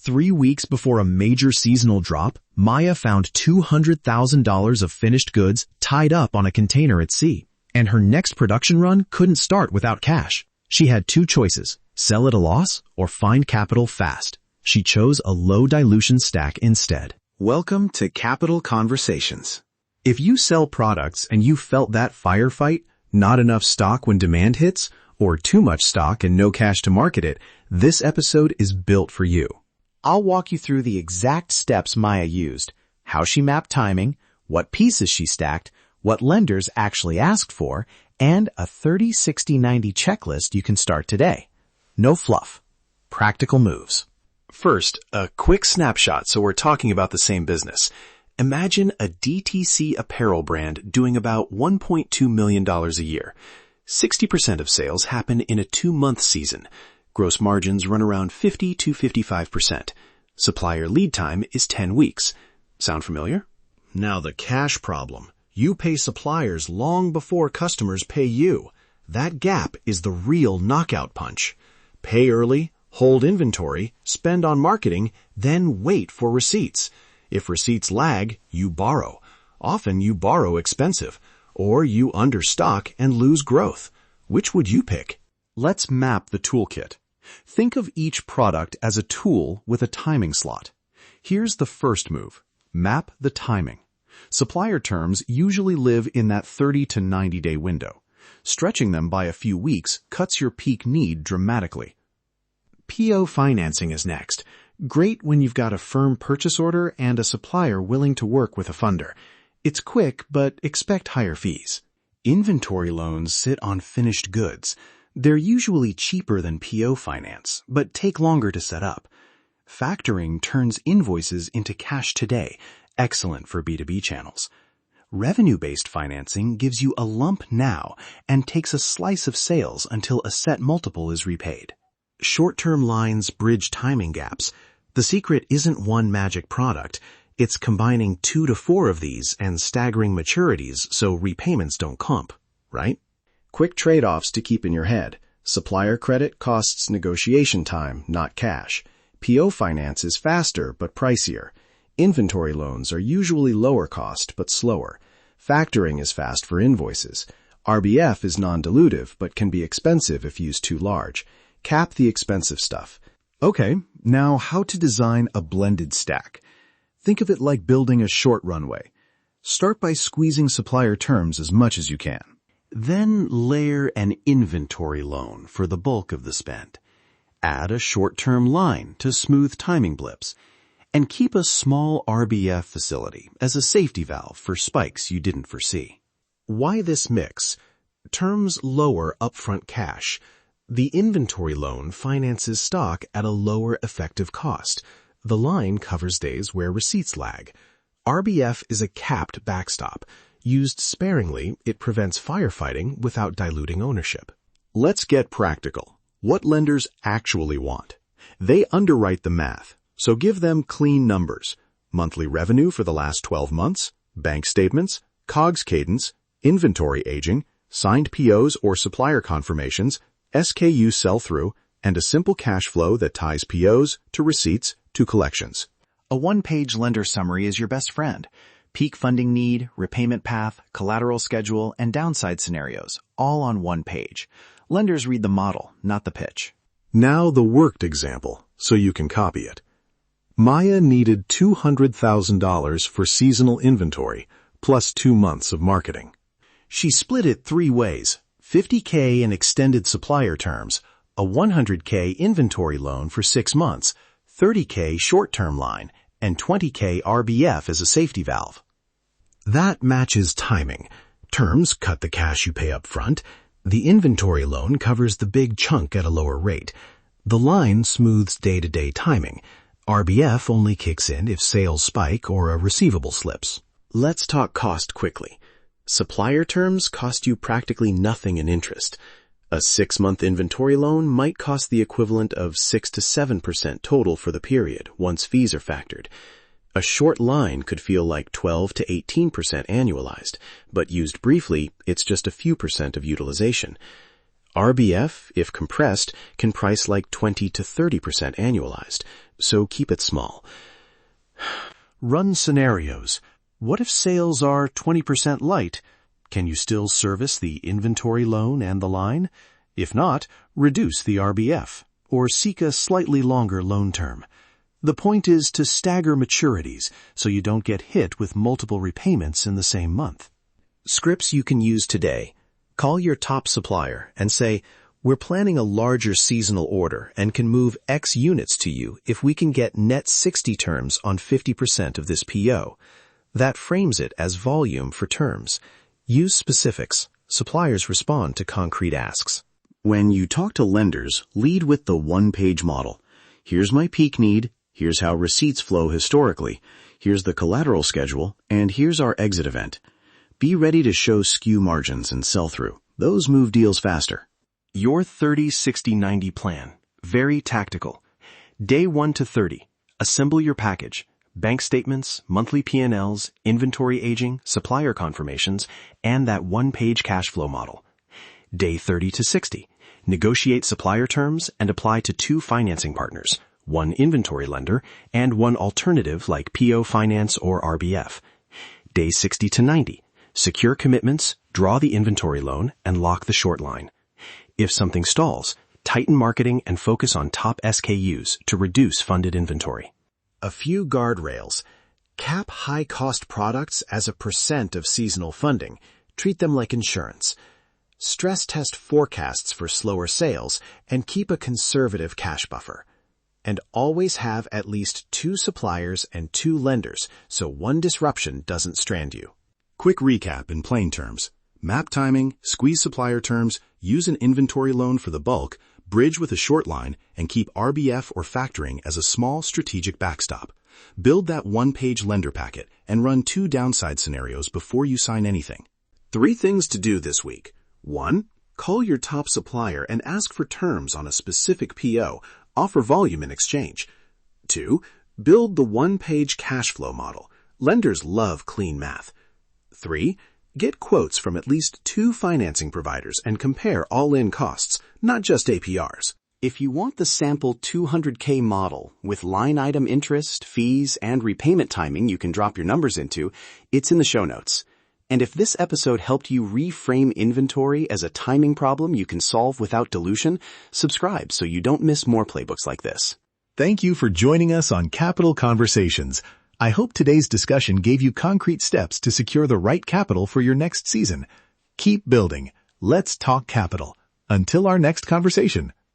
3 weeks before a major seasonal drop, Maya found $200,000 of finished goods tied up on a container at sea, and her next production run couldn't start without cash. She had 2 choices: sell at a loss or find capital fast. She chose a low-dilution stack instead. Welcome to Capital Conversations. If you sell products and you felt that firefight, not enough stock when demand hits, or too much stock and no cash to market it, this episode is built for you. I'll walk you through the exact steps Maya used, how she mapped timing, what pieces she stacked, what lenders actually asked for, and a 30-60-90 checklist you can start today. No fluff. Practical moves. First, a quick snapshot so we're talking about the same business. Imagine a DTC apparel brand doing about $1.2 million a year. 60% of sales happen in a 2-month season. Gross margins run around 50 to 55%. Supplier lead time is 10 weeks. Sound familiar? Now the cash problem. You pay suppliers long before customers pay you. That gap is the real knockout punch. Pay early, hold inventory, spend on marketing, then wait for receipts. If receipts lag, you borrow. Often you borrow expensive, or you understock and lose growth. Which would you pick? Let's map the toolkit. Think of each product as a tool with a timing slot. Here's the first move. Map the timing. Supplier terms usually live in that 30 to 90-day window. Stretching them by a few weeks cuts your peak need dramatically. PO financing is next. Great when you've got a firm purchase order and a supplier willing to work with a funder. It's quick, but expect higher fees. Inventory loans sit on finished goods. They're usually cheaper than PO finance, but take longer to set up. Factoring turns invoices into cash today, excellent for B2B channels. Revenue-based financing gives you a lump now and takes a slice of sales until a set multiple is repaid. Short-term lines bridge timing gaps. The secret isn't one magic product. It's combining 2 to 4 of these and staggering maturities so repayments don't clump, right? Quick trade-offs to keep in your head. Supplier credit costs negotiation time, not cash. PO finance is faster but pricier. Inventory loans are usually lower cost but slower. Factoring is fast for invoices. RBF is non-dilutive but can be expensive if used too large. Cap the expensive stuff. Okay, now how to design a blended stack. Think of it like building a short runway. Start by squeezing supplier terms as much as you can. Then layer an inventory loan for the bulk of the spend. Add a short-term line to smooth timing blips. And keep a small RBF facility as a safety valve for spikes you didn't foresee. Why this mix? Terms lower upfront cash. The inventory loan finances stock at a lower effective cost. The line covers days where receipts lag. RBF is a capped backstop. Used sparingly, it prevents firefighting without diluting ownership. Let's get practical. What lenders actually want? They underwrite the math, so give them clean numbers. Monthly revenue for the last 12 months, bank statements, COGS cadence, inventory aging, signed POs or supplier confirmations, SKU sell-through, and a simple cash flow that ties POs to receipts to collections. A one-page lender summary is your best friend. Peak funding need, repayment path, collateral schedule, and downside scenarios, all on one page. Lenders read the model, not the pitch. Now the worked example, so you can copy it. Maya needed $200,000 for seasonal inventory, plus 2 months of marketing. She split it 3 ways: $50K in extended supplier terms, a $100K inventory loan for 6 months, $30K short-term line, and $20K RBF as a safety valve. That matches timing. Terms cut the cash you pay up front. The inventory loan covers the big chunk at a lower rate. The line smooths day-to-day timing. RBF only kicks in if sales spike or a receivable slips. Let's talk cost quickly. Supplier terms cost you practically nothing in interest. A 6-month inventory loan might cost the equivalent of 6 to 7% total for the period, once fees are factored. A short line could feel like 12 to 18% annualized, but used briefly, it's just a few percent of utilization. RBF, if compressed, can price like 20 to 30% annualized. so keep it small. Run scenarios. What if sales are 20% light? Can you still service the inventory loan and the line? If not, reduce the RBF, or seek a slightly longer loan term. The point is to stagger maturities so you don't get hit with multiple repayments in the same month. Scripts you can use today. Call your top supplier and say, "We're planning a larger seasonal order and can move X units to you if we can get net 60 terms on 50% of this PO." That frames it as volume for terms. Use specifics. Suppliers respond to concrete asks. When you talk to lenders, lead with the one-page model. Here's my peak need, here's how receipts flow historically, here's the collateral schedule, and here's our exit event. Be ready to show skew margins and sell-through. Those move deals faster. Your 30-60-90 plan. Very tactical. Day 1 to 30. Assemble your package. Bank statements, monthly P&Ls, inventory aging, supplier confirmations, and that one-page cash flow model. Day 30 to 60. Negotiate supplier terms and apply to 2 financing partners, 1 inventory lender and 1 alternative like PO finance or RBF. Day 60 to 90. Secure commitments, draw the inventory loan, and lock the short line. If something stalls, tighten marketing and focus on top SKUs to reduce funded inventory. A few guardrails. Cap high-cost products as a % of seasonal funding. Treat them like insurance. Stress test forecasts for slower sales and keep a conservative cash buffer. And always have at least 2 suppliers and 2 lenders so one disruption doesn't strand you. Quick recap in plain terms. Map timing, squeeze supplier terms, use an inventory loan for the bulk, bridge with a short line, and keep RBF or factoring as a small strategic backstop. Build that one-page lender packet and run 2 downside scenarios before you sign anything. 3 things to do this week. 1. Call your top supplier and ask for terms on a specific PO. Offer volume in exchange. 2. Build the one-page cash flow model. Lenders love clean math. 3. Get quotes from at least 2 financing providers and compare all-in costs, not just APRs. If you want the sample 200K model with line item interest, fees, and repayment timing you can drop your numbers into, it's in the show notes. And if this episode helped you reframe inventory as a timing problem you can solve without dilution, subscribe so you don't miss more playbooks like this. Thank you for joining us on Capital Conversations. I hope today's discussion gave you concrete steps to secure the right capital for your next season. Keep building. Let's talk capital. Until our next conversation.